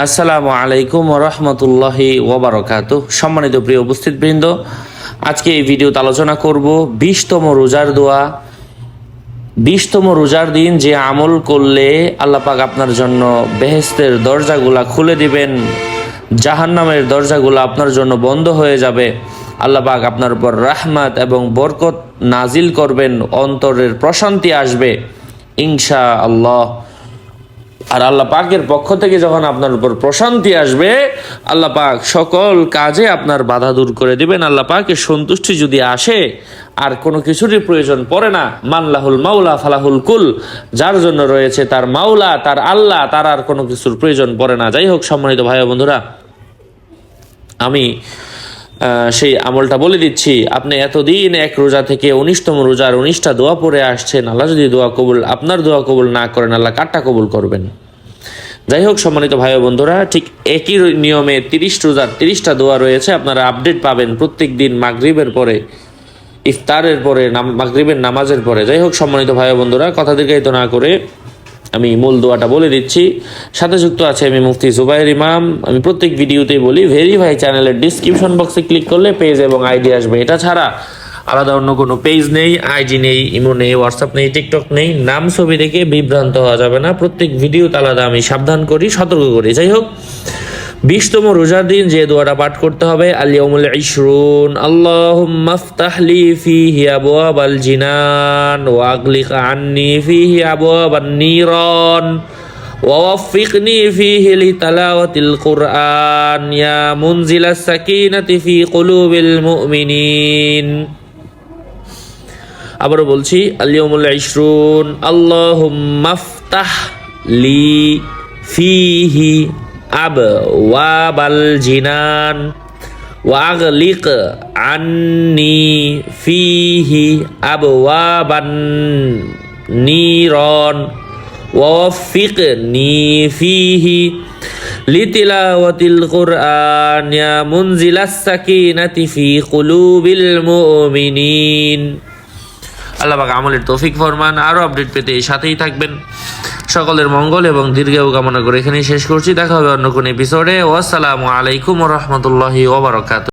আসসালামু আলাইকুম ওয়া রাহমাতুল্লাহি ওয়া বারাকাতুহু। সম্মানিত প্রিয় উপস্থিতবৃন্দ, আজকে এই ভিডিওতে আলোচনা করব 20তম রোজার দোয়া। 20তম রোজার দিন যে আমল করলে আল্লাহ পাক আপনার জন্য বেহেশতের দরজাগুলা খুলে দিবেন, জাহান্নামের দরজাগুলো আপনার জন্য বন্ধ হয়ে যাবে। আল্লাহ পাক আপনার উপর রাহমাত এবং বরকত নাজিল করবেন, অন্তরের প্রশান্তি আসবে ইনশাআল্লাহ। আর আল্লাহ পাকের পক্ষ থেকে যখন আপনার উপর প্রশান্তি আসবে, আল্লাহ পাক সকল কাজে আপনার বাধা দূর করে দিবেন। আল্লাহ পাকের সন্তুষ্টি যদি আসে, আর কোনো কিছুরই প্রয়োজন পড়ে না। মানলাহুল মাওলা ফালাহুল কুল, যার জন্য রয়েছে তার মাওলা, তার আল্লাহ, তার আর কোনো কিছুর প্রয়োজন পড়ে না। যাই হোক সম্মানিত ভাই ও বন্ধুরা, আমি সেই আমলটা বলে দিচ্ছি। আপনি এতদিন এক রোজা থেকে 19তম রোজার 19টা দোয়া পড়ে আসছেন। আল্লাহ যদি আপনার দোয়া কবুল না করেন, আল্লাহ কারটা কবুল করবেন? যাই হোক সম্মানিত ভাই ও বন্ধুরা, ঠিক একই নিয়মে 30 রোজার 30টা দোয়া রয়েছে। আপনারা আপডেট পাবেন প্রত্যেক দিন মাগরিবের পরে, ইফতারের পরে, মাগরিবের নামাজের পরে। যাই হোক সম্মানিত ভাই ও বন্ধুরা, কথা দীর্ঘায়িত না করে আমি মূল দোয়াটা বলে দিচ্ছি। সাথে যুক্ত আছে আমি মুফতি জুবাইর ইমাম। আমি প্রত্যেক ভিডিওতেই বলি, ভেরিফাই চ্যানেলের ডিসক্রিপশন বক্সে ক্লিক করলে পেজ এবং আইডি আসবে। এটা ছাড়া আলাদা অন্য কোনো পেজ নেই, আইডি নেই, ইমো নেই, হোয়াটসঅ্যাপ নেই, টিকটক নেই। নাম ছবি দেখে বিভ্রান্ত হওয়া যাবে না। প্রত্যেক ভিডিওতে আলাদা আমি সাবধান করি, সতর্ক করি। যাই হোক, 20তম রোজার দিন যে দোয়াটা পাঠ করতে হবে, আল-ইয়াউমুল 20 আল্লাহুম্মা আফতাহ লি ফীহি আবওয়াবাল জিনান ওয়া আগলিক আন্নী ফীহি আবওয়াবান নিরান ওয়া ওয়াফফিকনি ফীহি লিতিলাওয়াতিল কুরআন ইয়া মুনজিলাস সাকিনাতি ফী কুলুবিল মুমিনিন। আবারও বলছি, আল-ইয়াউমুল 20 আল্লাহুম্মা আফতাহ লি ফীহি আবওয়াবাল জিনান ওয়া আগলিক আন্নী ফীহি আবওয়াবান নিরান ওয়া ওয়াফফিকনি ফীহি লিতিলাওয়াতিল কুরআন ইয়া মুনজিলাস সাকিনাতি ফী কুলুবিল মুমিনিন। আল্লাহ পাক আমলের তৌফিক ফরমান। আরও আপডেট পেতে সাথেই থাকবেন। সকলের মঙ্গল এবং দীর্ঘায়ু কামনা করে এখানেই শেষ করছি। দেখা হবে অন্য কোনো এপিসোডে। আসসালামু আলাইকুম ওয়া রাহমাতুল্লাহি ওয়া বারাকাতুহু।